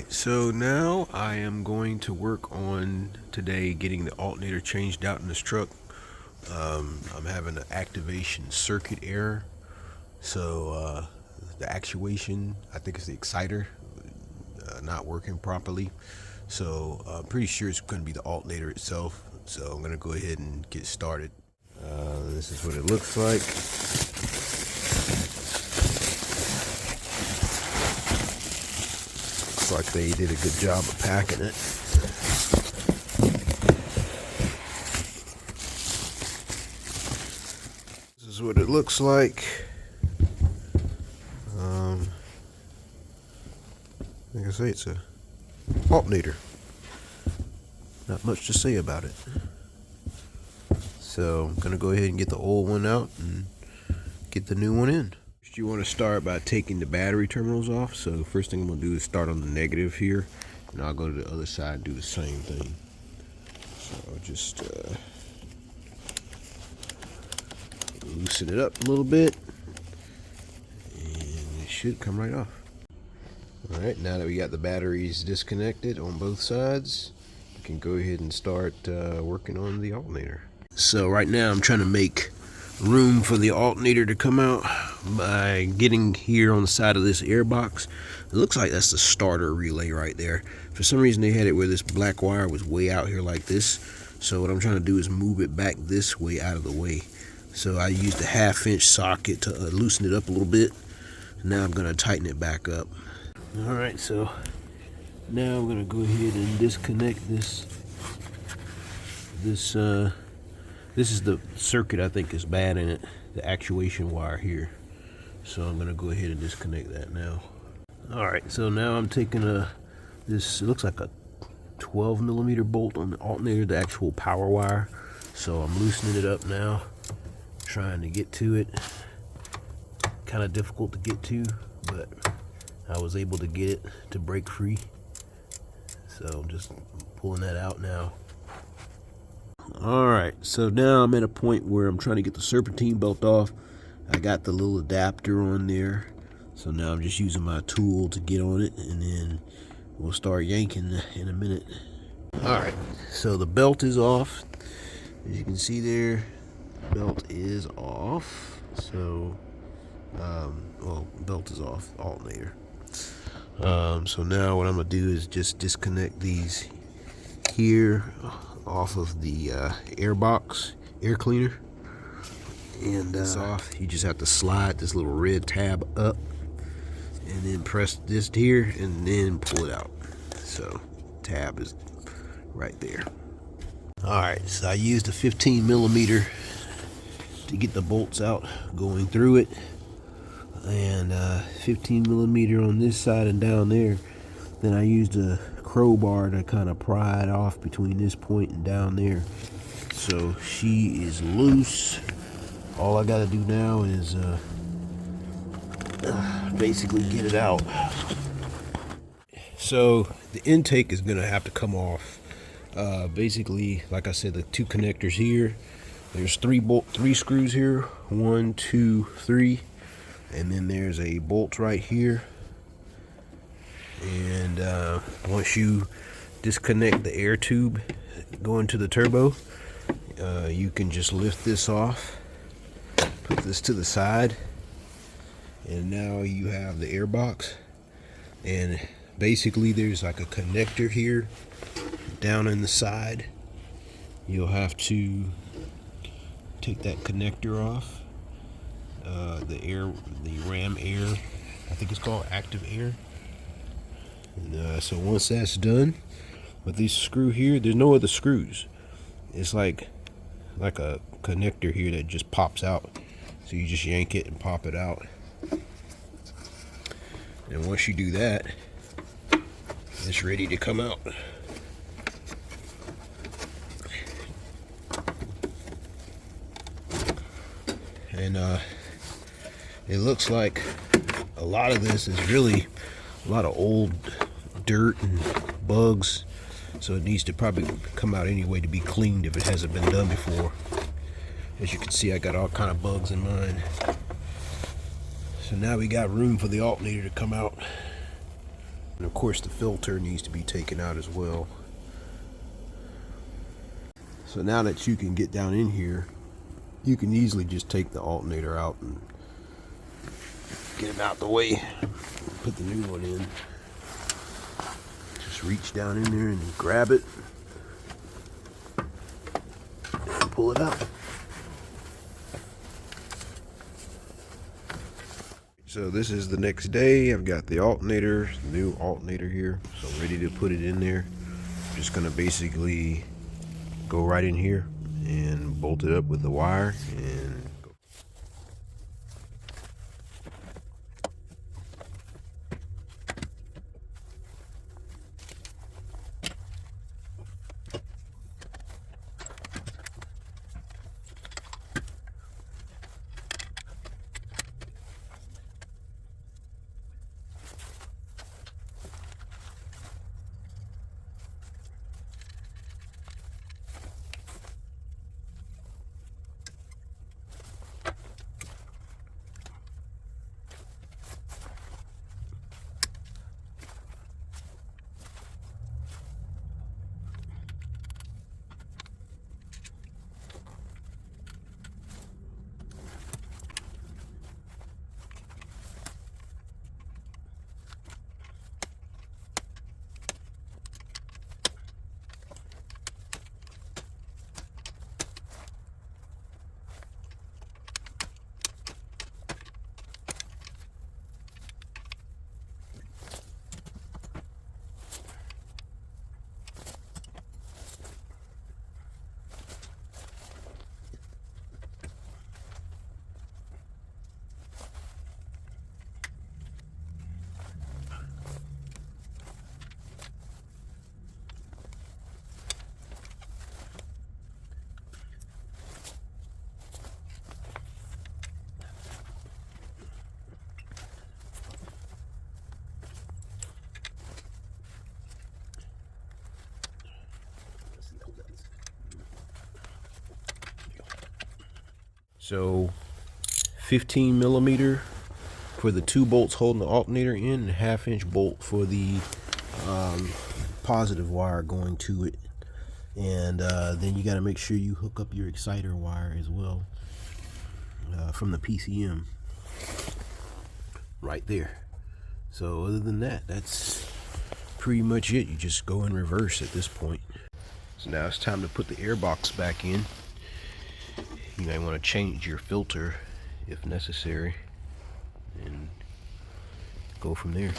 So now I am going to work on today getting the alternator changed out in this truck. I'm having an activation circuit error. So the actuation, I think it's the exciter, not working properly. So I'm pretty sure it's going to be the alternator itself. So I'm going to go ahead and get started. This is what it looks like. Looks like they did a good job of packing it. This is what it looks like. Like I say, it's a alternator. Not much to say about it. So I'm gonna go ahead and get the old one out and get the new one in. First, you want to start by taking the battery terminals off. So first thing I'm gonna do is start on the negative here, and I'll go to the other side and do the same thing. So I'll just loosen it up a little bit, and it should come right off. All right, now that we got the batteries disconnected on both sides, we can go ahead and start working on the alternator. So right now I'm trying to make room for the alternator to come out by getting here on the side of this airbox. It looks like that's the starter relay right there. For some reason they had it where this black wire was way out here like this. So what I'm trying to do is move it back this way out of the way. So I used a 1/2-inch socket to loosen it up a little bit. Now I'm going to tighten it back up. Alright, so now I'm going to go ahead and disconnect this. This is the circuit I think is bad in it, the actuation wire here. So I'm going to go ahead and disconnect that now. Alright, so now I'm taking this, it looks like a 12mm bolt on the alternator, the actual power wire. So I'm loosening it up now, trying to get to it. Kind of difficult to get to, but I was able to get it to break free. So I'm just pulling that out now. Alright, so now I'm at a point where I'm trying to get the serpentine belt off. I got the little adapter on there. So now I'm just using my tool to get on it, and then we'll start yanking in a minute. Alright, so the belt is off. As you can see there, the belt is off. So, well, belt is off, alternator. So now what I'm going to do is just disconnect these here off of the airbox, air cleaner. And it's off. You just have to slide this little red tab up and then press this here and then pull it out. So tab is right there. Alright, so I used a 15mm to get the bolts out going through it, and 15mm on this side and down there. Then I used a crowbar to kind of pry it off between this point and down there. So she is loose. All I gotta do now is basically get it out. So the intake is gonna have to come off. Basically, like I said, the two connectors here. There's three screws here. 1, 2, 3. And then there's a bolt right here. And once you disconnect the air tube going to the turbo, you can just lift this off, put this to the side, and now you have the airbox. And basically there's like a connector here down in the side. You'll have to take that connector off. The RAM air, I think it's called active air. And so once that's done with this screw here, there's no other screws. It's like a connector here that just pops out. So you just yank it and pop it out. And once you do that, it's ready to come out. And it looks like a lot of this is really a lot of old dirt and bugs, so it needs to probably come out anyway to be cleaned if it hasn't been done before. As you can see, I got all kind of bugs in mine. So now we got room for the alternator to come out. And of course the filter needs to be taken out as well. So now that you can get down in here, you can easily just take the alternator out and get him out the way. Put the new one in. Just reach down in there and grab it and pull it out. So this is the next day. I've got the alternator, the new alternator here, so I'm ready to put it in there. I'm just gonna basically go right in here and bolt it up with the wire and go. So 15 millimeter for the 2 bolts holding the alternator in, and a 1/2 inch bolt for the positive wire going to it. And then you got to make sure you hook up your exciter wire as well from the PCM right there. So other than that, that's pretty much it. You just go in reverse at this point. So now it's time to put the airbox back in. You might want to change your filter if necessary and go from there.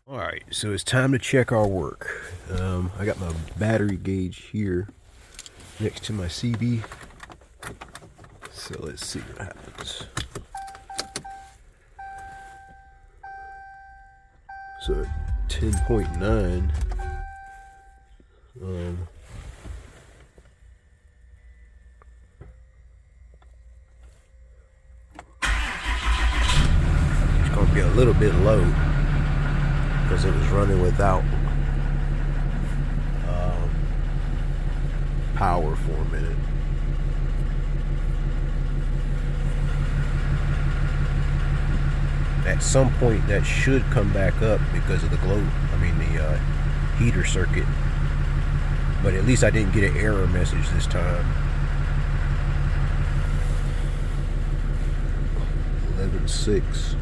Alright, so it's time to check our work. I got my battery gauge here next to my CB. So let's see what happens. So 10.9. It's going to be a little bit low, because it was running without power for a minute. At some point that should come back up because of the the heater circuit, but at least I didn't get an error message this time. 11.6.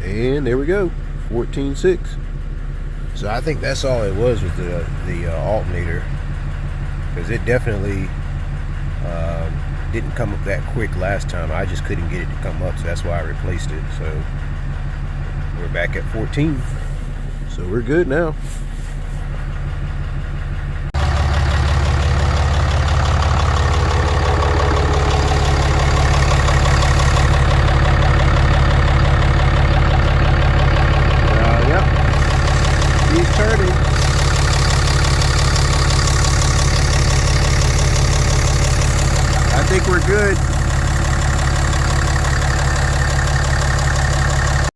And there we go, 14.6. So I think that's all it was with the alternator, because it definitely didn't come up that quick last time. I just couldn't get it to come up, so that's why I replaced it. So We're back at 14. So we're good now. Yep. He's turning. I think we're good.